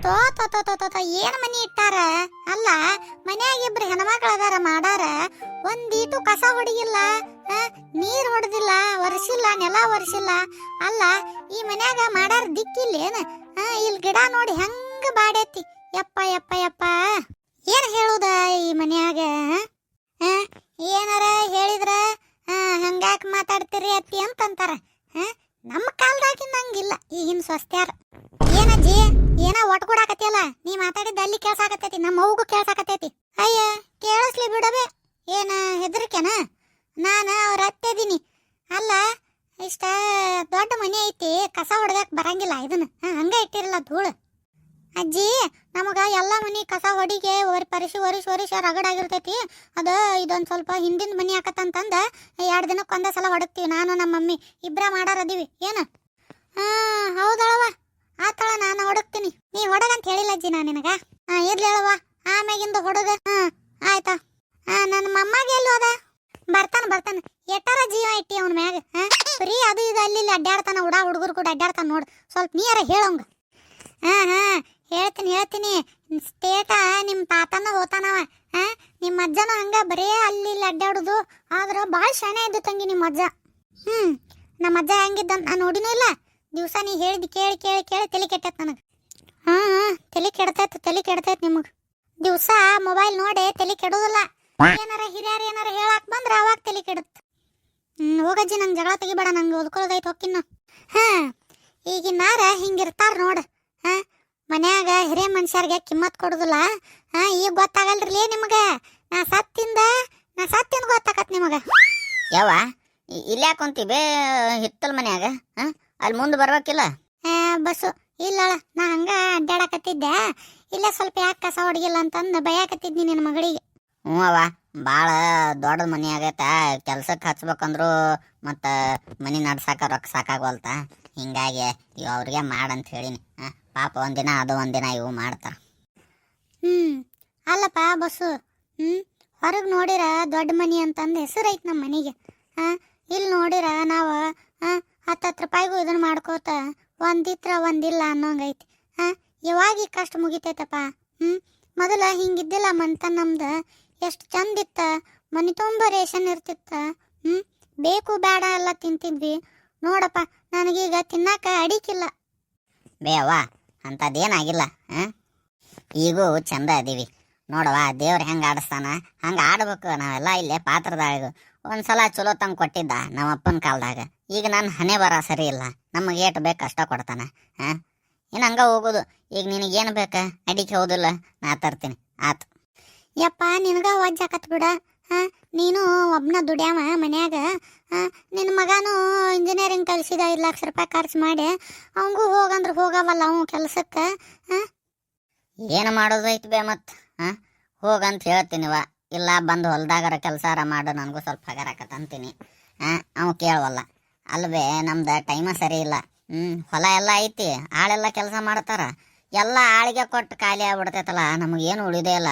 ತೋ ತೋ ತೋ ತೋ ತೋ ತೋ, ಏನ್ ಮನಿ ಇಟ್ಟಾರ? ಅಲ್ಲ, ಮನ್ಯಾಗ ಇಬ್ರು ಹೆಣ್ಮಕ್ಳು ಅದಾರ ಮಾಡಾರ, ಒಂದೀಟು ಕಸ ಹೊಡಿಗಿಲ್ಲ, ನೀರ್ ಹೊಡೆದಿಲ್ಲ, ಒರೆಸಿಲ್ಲ, ನೆಲ ಒರೆಸಿಲ್ಲ. ಅಲ್ಲ, ಈ ಮನ್ಯಾಗ ಮಾಡಾರ ದಿಕ್ಕಿಲ್ಲೇನ? ಇಲ್ಲಿ ಗಿಡ ನೋಡಿ ಹೆಂಗ ಬಾಡೈತಿ. ಯಪ್ಪ ಯಪ್ಪ ಯಪ್ಪ, ಏನ್ ಹೇಳುದ ಈ ಮನ್ಯಾಗ? ಏನಾರ ಹೇಳಿದ್ರ ಹಂಗಾಕ್ ಮಾತಾಡ್ತೀರಿ ಅತ್ತಿ ಅಂತಂತಾರ. ನಮ್ಮ ಕಾಲದಾಗಿಂದ ಹಂಗಿಲ್ಲ ಈಗಿನ ಸ್ವಸ್ತ್ಯಾರ. ಏನಜ್ಜಿ, ಏನ ಒಟ್ಕೊಡಾಕತ್ತಿಯಲ್ಲ, ನೀ ಮಾತಾಡಿದ್ದ ಅಲ್ಲಿ ಕೇಳ್ಸಾಕತ್ತೈತಿ, ನಮ್ಮ ಅವ್ಗೂ ಕೇಳ್ಸಾಕತ್ತೈತಿ. ಅಯ್ಯ, ಕೇಳಿಸ್ಲಿ ಬಿಡಬೇ, ಏನ ಹೆದರಿಕೆನ? ನಾನು ಅವ್ರ ಅತ್ತೆದೀನಿ. ಅಲ್ಲ, ಇಷ್ಟ ದೊಡ್ಡ ಮನೆ ಐತಿ, ಕಸ ಹೊಡ್ದಾಕ್ ಬರಂಗಿಲ್ಲ ಇದನ್ನ, ಹಂಗ ಇಟ್ಟಿರಲ್ಲ ಧೂಳು. ಅಜ್ಜಿ, ನಮಗ ಎಲ್ಲ ಮನಿ ಕಸ ಹೊಡಿಗೆ ಒರಿಸಿ ರಗಡಾಗಿರ್ತೈತಿ. ಅದ ಇದೊಂದು ಸ್ವಲ್ಪ ಹಿಂದಿನ ಮನಿ ಆಕತ್ತಂತಂದ 2 ದಿನಕ್ಕೆ ಒಂದೇ ಸಲ ಹೊಡಕ್ತೀವಿ. ನಾನು ನಮ್ಮ ಮಮ್ಮಿ ಇಬ್ರ ಮಾಡಾರದೀವಿ. ಏನ? ಹೌದಳವ, ಆತಳ, ನಾನು ಹೊಡಕ್ತೀನಿ. ನೀ ಹೊಡಗಂತ ಹೇಳಿಲ್ಲ ಅಜ್ಜಿ ನಾ ನಿನಗ. ಇರ್ಲಿ ಹೇಳವ್ವ, ಆಮ್ಯಾಗಿಂದ ಹೊಡಗ. ಆಯ್ತಾ? ನನ್ನ ಮೊಮ್ಮಗೆ ಎಲ್ಲಿ ಹೋದ? ಬರ್ತಾನ. ಎಟ್ಟಾರ ಜೀವ ಇಟ್ಟಿ ಅವನ ಮ್ಯಾಗ. ಬರೀ ಅದು ಇದು ಅಲ್ಲಿ ಅಡ್ಡಾಡ್ತಾನ, ಹುಡುಗರು ಕೂಡ ಅಡ್ಡಾಡ್ತಾನ ನೋಡು. ಸ್ವಲ್ಪ ನೀರ ಹೇಳಂಗ. ಹೇಳ್ತೀನಿ. ಸ್ಟೇಟ ನಿಮ್ಮ ತಾತನ ಹೋತಾನವ. ನಿಮ್ಮ ಅಜ್ಜನ ಹಂಗ ಬರೇ ಅಲ್ಲಿ ಅಡ್ಡಾಡುದು. ಆದ್ರ ಭಾಳ ಶಾಣೆ ಇದ್ದು ತಂಗಿ ನಿಮ್ಮ ಅಜ್ಜ. ನಮ್ಮ ಅಜ್ಜ ಹೆಂಗಿದ್ದಂತ ನಾನು ನೋಡಿನೂ ಇಲ್ಲ. ದಿವಸ ನೀ ಹೇಳಿದ್ ಕೇಳಿ ತಲೆ ಕೆಟ್ಟೈತೆ ನನಗೆ. ತಲೆ ಕೆಡ್ತೈತೆ ನಿಮಗೆ. ದಿವಸ ಮೊಬೈಲ್ ನೋಡಿ ತಲೆ ಕೆಡೋದಿಲ್ಲ. ಏನಾರ ಹಿರಿಯರು ಏನಾರ ಹೇಳಾಕ್ ಬಂದ್ರ ಅವಾಗ ತಲೆ ಕೆಡುತ್ತೆ. ಹೋಗಜ್ಜಿ, ನಂಗೆ ಜಗಳ ತೆಗಿಬೇಡ, ನಂಗೆ ಓದ್ಕೊಳ್ಳೋದೈತೆ ಹೋಗಿನ್ನ. ಈಗಿನಾರ ಹಿಂಗಿರ್ತಾರ ನೋಡು. ಮನ್ಯಾಗ ಹಿರಿಯ ಮನುಷ್ಯರ್ಗೆ ಕಿಮ್ಮತ್ ಕೊಡುದಿಲ್ಲ. ಈಗ ಗೊತ್ತಾಗಲ್ರಿ ನಿಮಗೆ. ನಾ ಸತ್ತಿಂದ ಗೊತ್ತಾಕತ್ ನಿಮಗೆ. ಯಾವ ಇಲ್ಯಾ ಕುಂತೀವಿ ಹಿತ್ತಲ್ ಮನ್ಯಾಗ? ಅಲ್ಲಿ ಮುಂದೆ ಬರ್ಬೇಕಿಲ್ಲ? ಬಸ್ಸು ಇಲ್ಲಳ, ನಾ ಹಂಗ ಅಡ್ಡಾಡಕತ್ತಿದ್ದೆ. ಇಲ್ಲೇ ಸ್ವಲ್ಪ ಯಾಕೆ ಕಸ ಹೊಡಗಿಲ್ಲ ಅಂತಂದು ಬಯಾಕತ್ತಿದ್ನಿ ನಿನ್ನ ಮಗಳಿಗೆ. ಹ್ಞೂ ಅವ, ಭಾಳ ದೊಡ್ಡ ಮನೆ ಆಗೈತ. ಕೆಲ್ಸಕ್ಕೆ ಹಚ್ಬೇಕಂದ್ರು ಮತ್ತು ಮನೆ ನಡ್ಸಾಕ ರೊಕ್ಕ ಸಾಕಾಗವಲ್ತ. ಹಿಂಗಾಗಿ ಇವು ಅವ್ರಿಗೆ ಮಾಡಂತ ಹೇಳಿನಿ. ಪಾಪ ಒಂದಿನ ಅದು ಒಂದಿನ ಇವು ಮಾಡ್ತಾರ. ಅಲ್ಲಪ್ಪ ಬಸ್ಸು, ಹೊರಗೆ ನೋಡಿರ ದೊಡ್ಡ ಮನಿ ಅಂತಂದು ಹೆಸರು ಐತಿ ನಮ್ಮ ಮನೆಗೆ. ಇಲ್ಲಿ ನೋಡಿರ ನಾವು 10 ರೂಪಾಯಿಗೂ ಇದನ್ನ ಮಾಡ್ಕೋತ ಒಂದಿತ್ರ ಒಂದಿಲ್ಲ ಅನ್ನೋಂಗೈತಿ. ಯಾವಾಗ ಈ ಕಷ್ಟ ಮುಗಿತೈತಪ್ಪ. ಮೊದಲ ಹಿಂಗಿದ್ದಿಲ್ಲ ಮನ್ತನ ನಮ್ದು. ಎಷ್ಟು ಚಂದ ಇತ್ತ, ಮನೆ ತುಂಬ ರೇಷನ್ ಇರ್ತಿತ್ತ. ಬೇಕು ಬೇಡ ಎಲ್ಲ ತಿಂತಿದ್ವಿ. ನೋಡಪ್ಪ, ನನಗೀಗ ತಿನ್ನಾಕ ಅಡಿಕಿಲ್ಲ. ಬೇವ ಅಂಥದ್ದೇನಾಗಿಲ್ಲ. ಈಗೂ ಚಂದ ಅದೀವಿ ನೋಡವ. ದೇವ್ರು ಹೆಂಗೆ ಆಡಿಸ್ತಾನ ಹಂಗೆ ಆಡ್ಬೇಕು. ನಾವೆಲ್ಲ ಇಲ್ಲೇ ಪಾತ್ರದಾಳಿಗೂ ಒಂದ್ಸಲ ಚಲೋ ತಂಗೆ ಕೊಟ್ಟಿದ್ದ ನಮ್ಮ ಅಪ್ಪನ ಕಾಲದಾಗ. ಈಗ ನನ್ನ ಹಣೆ ಬರ ಸರಿ ಇಲ್ಲ. ನಮಗೆ ಏಟು ಬೇಕು ಅಷ್ಟ ಕೊಡ್ತಾನ. ಇನ್ನು ಹಂಗೆ ಹೋಗೋದು. ಈಗ ನಿನಗೇನು ಬೇಕಾ? ಅಡಿಕೆ ಹೌದಿಲ್ಲ, ನಾ ತರ್ತೀನಿ. ಆತು. ಯಪ್ಪ, ನಿನಗ ವಜ್ಜಾಕತ್ ಬಿಡ. ನೀನು ಒಬ್ಬನ ದುಡ್ಯಾವ ಮನ್ಯಾಗ. ನಿನ್ನ ಮಗನೂ ಇಂಜಿನಿಯರಿಂಗ್ ಕಲಿಸಿದ 5 ಲಕ್ಷ ರೂಪಾಯಿ ಖರ್ಚು ಮಾಡಿ. ಅವಂಗೂ ಹೋಗಂದ್ರೆ ಹೋಗವಲ್ಲ ಅವ ಕೆಲ್ಸಕ್ಕೆ. ಏನು ಮಾಡೋದು ಐತಿ ಬೇ ಮತ್ತು? ಹೋಗಂತ ಹೇಳ್ತೀನಿವ. ಇಲ್ಲ ಬಂದು ಹೊಲ್ದಾಗರ ಕೆಲಸಾರ ಮಾಡು, ನನಗೂ ಸ್ವಲ್ಪ ಹಗರಾಕತ್ತ ಅಂತೀನಿ. ಅವ ಕೇಳವಲ್ಲ. ಅಲ್ವೇ, ನಮ್ದು ಟೈಮ ಸರಿ ಇಲ್ಲ. ಹೊಲ ಎಲ್ಲ ಐತಿ, ಆಳೆಲ್ಲ ಕೆಲಸ ಮಾಡ್ತಾರ. ಎಲ್ಲ ಆಳಿಗೆ ಕೊಟ್ಟು ಖಾಲಿ ಆಗ್ಬಿಡ್ತೈತಲ್ಲ, ನಮಗೇನು ಉಳಿದೇ ಇಲ್ಲ.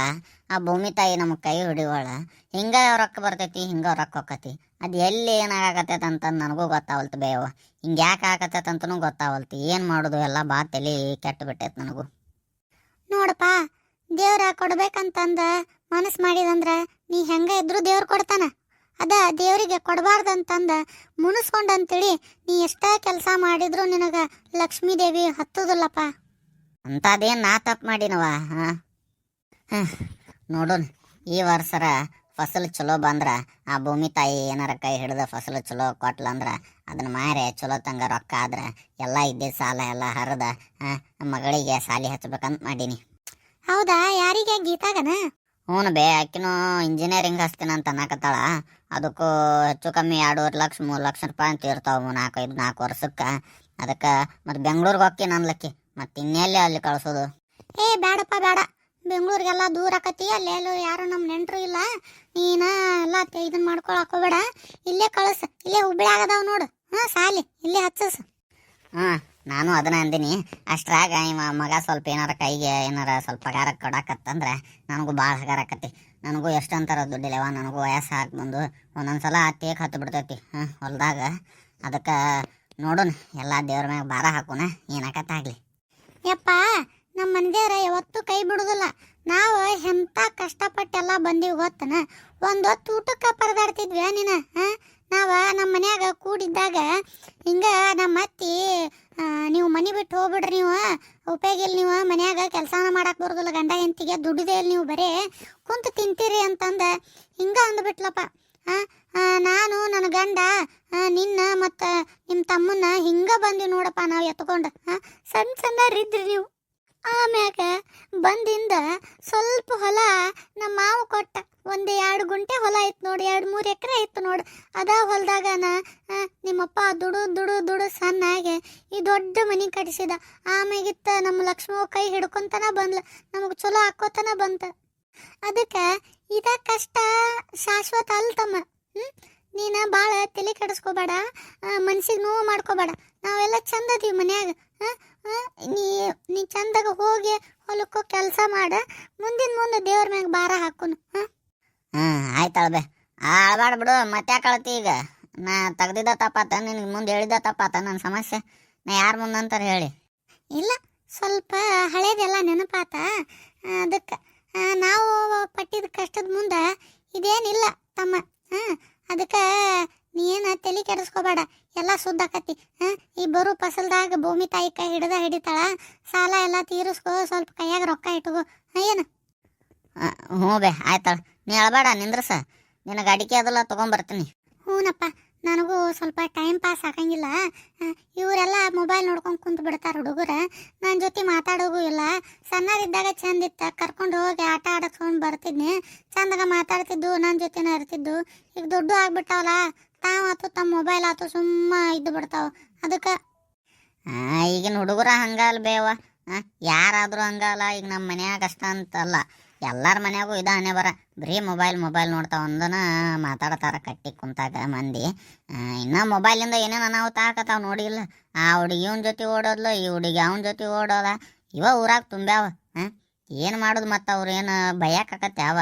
ಆ ಭೂಮಿ ತಾಯಿ ನಮಗೆ ಕೈ ಹಿಡಿಯೋಳ. ಹಿಂಗೆ ರೊಕ್ಕ ಬರ್ತೈತಿ, ಹಿಂಗೆ ರೊಕ್ಕ ಹೋಕತಿ. ಅದು ಎಲ್ಲಿ ಏನಾಗತ್ತೈತೆ ಅಂತಂದು ನನಗೂ ಗೊತ್ತಾವಲ್ತು ಬೇವ. ಹಿಂಗೆ ಯಾಕೆ ಆಗತ್ತೈತೆ ಅಂತನೂ ಗೊತ್ತಾವಲ್ತು. ಏನು ಮಾಡೋದು, ಎಲ್ಲ ಬಾ ತಲೆ ಕೆಟ್ಟು ಬಿಟ್ಟೈತೆ ನನಗೂ. ನೋಡಪ್ಪ, ದೇವ್ರ ಕೊಡ್ಬೇಕಂತಂದ ಮನಸ್ಸು ಮಾಡಿದಂದ್ರ ನೀ ಹೆಂಗ ಇದ್ರು ದೇವ್ರು ಕೊಡ್ತಾನ. ಅದ ದೇವ್ರಿಗೆ ಕೊಡಬಾರ್ದಂತಂದ ಮುನಿಸ್ಕೊಂಡಂತೇಳಿ ನೀ ಎಷ್ಟ ಕೆಲಸ ಮಾಡಿದ್ರು ನಿನಗ ಲಕ್ಷ್ಮೀ ದೇವಿ ಹತ್ತುದಿಲ್ಲಪ್ಪ. ಅಂಥದ್ದೇನು ನಾ ತಪ್ಪು ಮಾಡಿನವ? ನೋಡೋಣ, ಈ ವರ್ಷರ ಫಸಲು ಚಲೋ ಬಂದ್ರೆ ಆ ಭೂಮಿ ತಾಯಿ ಏನಾರ ಕೈ ಹಿಡ್ದ ಫಸಲು ಚಲೋ ಕೊಟ್ಲಂದ್ರೆ ಅದನ್ನ ಮಾರಿ ಚಲೋ ತಂಗ ರೊಕ್ಕ ಆದ್ರೆ ಎಲ್ಲ ಇದ್ದಿದ್ದ ಸಾಲ ಎಲ್ಲ ಹರಿದ ಮಗಳಿಗೆ ಸಾಲಿ ಹಚ್ಬೇಕಂತ ಮಾಡೀನಿ. ಹೌದಾ? ಯಾರಿಗೆ? ಗೀತಾಗನ? ಹ್ಞೂ ಬೇ, ಆಕಿನೂ ಇಂಜಿನಿಯರಿಂಗ್ ಹಚ್ತೀನಿ ಅಂತ ಅನ್ನಕತ್ತಾಳ. ಅದಕ್ಕೂ ಹೆಚ್ಚು ಕಮ್ಮಿ 2.5 ಲಕ್ಷ 3 ಲಕ್ಷ ರೂಪಾಯಿ ಅಂತ ಇರ್ತಾವೆ 4 ವರ್ಷಕ್ಕೆ. ಅದಕ್ಕೆ ಮತ್ತು ಬೆಂಗ್ಳೂರಿಗೆ ಹೋಗ್ತೀನಿ ಅನ್ಲಕ್ಕಿ. ಮತ್ತು ಇನ್ನೆಲ್ಲಿ ಅಲ್ಲಿ ಕಳ್ಸೋದು? ಬೇಡಪ್ಪ ಬೇಡ, ಬೆಂಗ್ಳೂರಿಗೆಲ್ಲ ದೂರ ಆಕತಿ. ಅಲ್ಲೆಲ್ಲೂ ಯಾರು ನಮ್ಮ ನೆಂಟರು ಇಲ್ಲ. ನೀನ ಎಲ್ಲ ಇದನ್ನ ಮಾಡ್ಕೊಳಕ್ ಹೋಗ್ಬೇಡ, ಇಲ್ಲೇ ಕಳಿಸ. ಇಲ್ಲೇ ಹುಬ್ಳಿ ಆಗದಾವ ನೋಡು. ಸಾಲಿ ಇಲ್ಲೇ ಹಚ್ಚಸ. ನಾನು ಅದನ್ನ ಅಂದಿನಿ. ಅಷ್ಟ್ರಾಗ ಇವ ಮಗ ಸ್ವಲ್ಪ ಏನಾರ ಕೈಗೆ ಏನಾರ ಸ್ವಲ್ಪ ಪಗಾರ ಕೊಡಾಕತ್ತಂದ್ರೆ ನನಗೂ ಭಾಳ ಹಗಾರಕತಿ. ನನಗೂ ಎಷ್ಟಂತಾರ ದುಡ್ಡಿಲ್ಲವ. ನನಗೂ ವಯಸ್ಸು ಹಾಕಿ ಬಂದು ಒಂದೊಂದ್ಸಲ ತೇಕ್ ಹತ್ತು ಬಿಡ್ತೈತಿ ಹೊಲ್ದಾಗ. ಅದಕ್ಕೆ ನೋಡೋಣ, ಎಲ್ಲ ದೇವ್ರ ಮ್ಯಾಗ ಭಾರ ಹಾಕೋಣ, ಏನಾಕತ್ತಾಗಲಿ. ಯಪ್ಪ, ನಮ್ಮ ಮನೆದೇವ್ರ ಯಾವತ್ತೂ ಕೈ ಬಿಡುದಿಲ್ಲ. ನಾವು ಎಂತ ಕಷ್ಟಪಟ್ಟೆಲ್ಲ ಬಂದೀವಿ ಗೊತ್ತನ. ಒಂದೊತ್ತು ಊಟಕ್ಕೆ ಪರದಾಡ್ತಿದ್ವಿ ನೀನ. ನಾವ ನಮ್ಮ ಮನ್ಯಾಗ ಕೂಡಿದ್ದಾಗ ಹಿಂಗ ನಮ್ಮ ಅತ್ತಿ ನೀವು ಮನೆ ಬಿಟ್ಟು ಹೋಗ್ಬಿಡ್ರಿ, ನೀವು ಉಪಯೋಗ ಇಲ್ಲ, ನೀವು ಮನ್ಯಾಗ ಕೆಲಸನ ಮಾಡಕ್ ಬರೋದಿಲ್ಲ, ಗಂಡ ಹೆಂಡತಿಗೆ ದುಡಿದೇ ಇಲ್ಲ, ನೀವು ಬರೇ ಕುಂತು ತಿಂತೀರಿ ಅಂತಂದ ಹಿಂಗ ಅಂದ್ಬಿಟ್ಲಪ್ಪ. ನಾನು ನನ್ನ ಗಂಡ ನಿನ್ನ ಮತ್ತು ನಿಮ್ಮ ತಮ್ಮನ್ನ ಹಿಂಗ ಬಂದಿವಿ ನೋಡಪ್ಪ ನಾವು ಎತ್ಕೊಂಡು. ಸಣ್ಣ ಸಣ್ಣರಿದ್ರಿ ನೀವು. ಆಮ್ಯಾಗ ಬಂದಿಂದ ಸ್ವಲ್ಪ ಹೊಲ ನಮ್ಮ ಮಾವು ಕೊಟ್ಟ. ಒಂದು 2 ಗುಂಟೆ ಹೊಲ ಐತೆ ನೋಡಿ, 2-3 ಎಕರೆ ಐತೆ ನೋಡಿ. ಅದ ಹೊಲದಾಗ ನಿಮ್ಮಪ್ಪ ದುಡು ಸಣ್ಣಾಗೆ ಈ ದೊಡ್ಡ ಮನೆ ಕಟ್ಟಿಸಿದ. ಆಮ್ಯಾಗಿತ್ತ ನಮ್ಮ ಲಕ್ಷ್ಮವ್ವ ಕೈ ಹಿಡ್ಕೊಂತನ ಬಂದ್ಲ, ನಮಗೆ ಚಲೋ ಹಾಕೋತನ ಬಂತ. ಅದಕ್ಕೆ ಇದ ಕಷ್ಟ ಶಾಶ್ವತ ಅಲ್ತಮ್ಮ. ನೀನು ಭಾಳ ತಲೆ ಕೆಡಿಸ್ಕೋಬೇಡ, ಮನ್ಸಿಗೆ ನೋವು ಮಾಡ್ಕೋಬೇಡ. ನಾವೆಲ್ಲ ಚಂದ ಅದೀವಿ ಮನ್ಯಾಗ. ನೀ ಚಂದಾಗ ಹೋಗಿ ಹೊಲಕ್ಕೋ ಕೆಲಸ ಮಾಡ. ಮುಂದೆ ದೇವ್ರ ಮ್ಯಾಗ ಭಾರ ಹಾಕೋನು. ಆಯ್ತಳ್ಬೆ, ಆಳ್ಬಾಡ ಬಿಡು. ಮತ್ತೆ ಯಾಕಳತಿ ಈಗ? ನಾ ತೆಗ್ದಿದ್ದ ತಪ್ಪಾತ, ನಿನಗೆ ಮುಂದೆ ಹೇಳಿದ ತಪ್ಪಾತ ನನ್ನ ಸಮಸ್ಯೆ. ನಾ ಯಾರು ಮುಂದೆ ಅಂತಾರೆ ಹೇಳಿ? ಇಲ್ಲ, ಸ್ವಲ್ಪ ಹಳೇದೆಲ್ಲ ನೆನಪಾತ. ಅದಕ್ಕೆ ನಾವು ಪಟ್ಟಿದ ಕಷ್ಟದ ಮುಂದೆ ಇದೇನಿಲ್ಲ ತಮ್ಮ. ಅದಕ್ಕೆ ನೀನು ತಲೆ ಕೆಡಿಸ್ಕೋಬೇಡ, ಎಲ್ಲ ಸುದ್ದಾಕತಿ. ಈ ಬರೋ ಫಸಲ್ದಾಗ ಭೂಮಿ ತಾಯಿ ಕೈ ಹಿಡಿತಾಳ. ಸಾಲ ಎಲ್ಲ ತೀರಿಸ್ಕೋ, ಸ್ವಲ್ಪ ಕೈಯಾಗ ರೊಕ್ಕ ಇಟ್ಕೋ. ಏನು? ಹ್ಞೂ ಬೇ, ಆಯ್ತಾಳ. ನೀ ಹೇಳ್ಬೇಡ, ನಿಂದ್ರಸ. ನಿನಗೆ ಅಡಿಕೆ ಅದೆಲ್ಲ ತೊಗೊಂಬರ್ತೀನಿ. ಹ್ಞೂನಪ್ಪ, ನನಗೂ ಸ್ವಲ್ಪ ಟೈಮ್ ಪಾಸ್ ಆಗಂಗಿಲ್ಲ. ಇವರೆಲ್ಲ ಮೊಬೈಲ್ ನೋಡ್ಕೊಂಡು ಕುಂತು ಬಿಡ್ತಾರೆ ಹುಡುಗರ. ನನ್ನ ಜೊತೆ ಮಾತಾಡೋಗೂ ಇಲ್ಲ. ಸಣ್ಣರಿದ್ದಾಗ ಚಂದಿತ್ತ, ಕರ್ಕೊಂಡು ಹೋಗಿ ಆಟ ಆಡಿಸ್ಕೊಂಡು ಬರ್ತಿದ್ನಿ. ಚಂದಾಗ ಮಾತಾಡ್ತಿದ್ದು, ನನ್ನ ಜೊತೆನೇ ಇರ್ತಿದ್ದು. ಈಗ ದೊಡ್ಡ ಆಗ್ಬಿಟ್ಟಾವಲ್ಲ, ತಾವಾತು ತಮ್ಮ ಮೊಬೈಲ್ ಆತು ಸುಮ್ಮ ಇದ್ದು ಬಿಡ್ತಾವ. ಅದಕ್ಕೆ ಈಗಿನ ಹುಡುಗರ ಹಂಗಲ್ಲ ಬೇವ. ಯಾರಾದರೂ ಹಂಗಲ್ಲ. ಈಗ ನಮ್ಮ ಮನ್ಯಾಗ ಅಷ್ಟ ಅಂತಲ್ಲ, ಎಲ್ಲರ ಮನ್ಯಾಗೂ ಇದ ಹಣೆ ಬರ. ಬರೀ ಮೊಬೈಲ್ ನೋಡ್ತಾವ, ಒಂದನ ಮಾತಾಡ್ತಾರ ಕಟ್ಟಿ ಕುಂತಾಗ ಮಂದಿ. ಇನ್ನ ಮೊಬೈಲಿಂದ ಏನೇನು ಅನಾಹುತ ಹಾಕತಾವ ನೋಡಿಲ್ಲ. ಆ ಹುಡುಗಿ ಇವನ ಜೊತೆ ಓಡೋದ್ಲು, ಈ ಹುಡುಗಿ ಅವನ ಜೊತೆ ಓಡೋದ. ಇವ ಊರಾಗ ತುಂಬ್ಯಾವ. ಏನು ಮಾಡೋದು ಮತ್ತು ಅವ್ರು ಏನು ಬೈಯಾಕತ್ತೆ ಯಾವ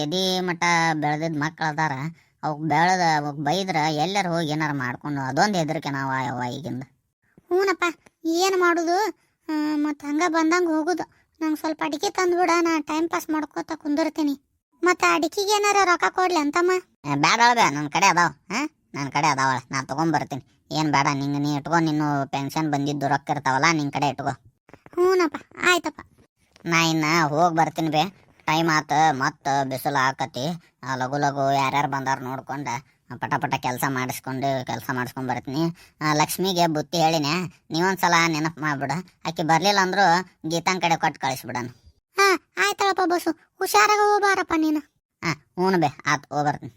ಎದಿ ಮಟ್ಟ ಬೆಳೆದಿದ್ದ ಮಕ್ಳು ಅದಾರ. ಅವ್ಕೆ ಅವ್ಕೆ ಬೈದ್ರೆ ಎಲ್ಲರ ಹೋಗಿ ಏನಾರು ಮಾಡ್ಕೊಂಡು ಅದೊಂದು ಹೆದರಿಕೆ ನಾವು ಯಾವ ಈಗಿಂದ. ಹ್ಞೂನಪ್ಪ, ಏನು ಮಾಡೋದು? ಮತ್ತು ಹಂಗೆ ಬಂದಂಗೆ ಹೋಗೋದು. ನಂಗೆ ಸ್ವಲ್ಪ ಅಡಿಕೆ ತಂದುಬಿಡ, ನಾ ಟೈಮ್ ಪಾಸ್ ಮಾಡ್ಕೋತ ಕುಂದಿರ್ತೀನಿ. ಮತ್ತು ಅಡಿಕೆಗೆ ಏನಾರ ರೊಕ್ಕ ಕೊಡ್ಲಿ ಅಂತಮ್ಮ? ಬೇಡ ನನ್ನ ಕಡೆ ಅದಾವ. ನನ್ನ ಕಡೆ ಅದಾವಳ, ನಾ ತೊಗೊಂಬರ್ತೀನಿ. ಏನು ಬೇಡ, ನಿಂಗೆ ನೀ ಇಟ್ಕೊ. ನಿನ್ನ ಪೆನ್ಷನ್ ಬಂದಿದ್ದು ರೊಕ್ಕ ಇರ್ತಾವಲ್ಲ, ನಿನ್ನ ಕಡೆ ಇಟ್ಕೊ. ಹ್ಞೂನಪ್ಪ, ಆಯ್ತಪ್ಪ. ನಾ ಇನ್ನು ಹೋಗಿ ಬರ್ತೀನಿ ಬೇ. ಟೈಮ್ ಆತು, ಮತ್ತು ಬಿಸಿಲು ಹಾಕತಿ. ಲಘು ಯಾರ್ಯಾರು ಬಂದಾರ ನೋಡ್ಕೊಂಡು ಪಟ ಕೆಲಸ ಮಾಡಿಸ್ಕೊಂಡು ಬರ್ತೀನಿ. ಲಕ್ಷ್ಮಿಗೆ ಬುತ್ತಿ ಹೇಳಿನೆ, ನೀವೊಂದ್ಸಲ ನೆನಪು ಮಾಡ್ಬಿಡ. ಆಕೆ ಬರಲಿಲ್ಲ ಅಂದರೂ ಗೀತಾನ್ ಕಡೆ ಕೊಟ್ಟು ಕಳಿಸ್ಬಿಡಣ. ಆಯ್ತಳಪ್ಪ ಬಸ್ಸು, ಹುಷಾರಾಗ ಹೋಗ್ಬಾರಪ್ಪ ನೀನು. ಹ್ಞೂ ಬೇ, ಆತು ಹೋಗ್ಬರ್ತೀನಿ.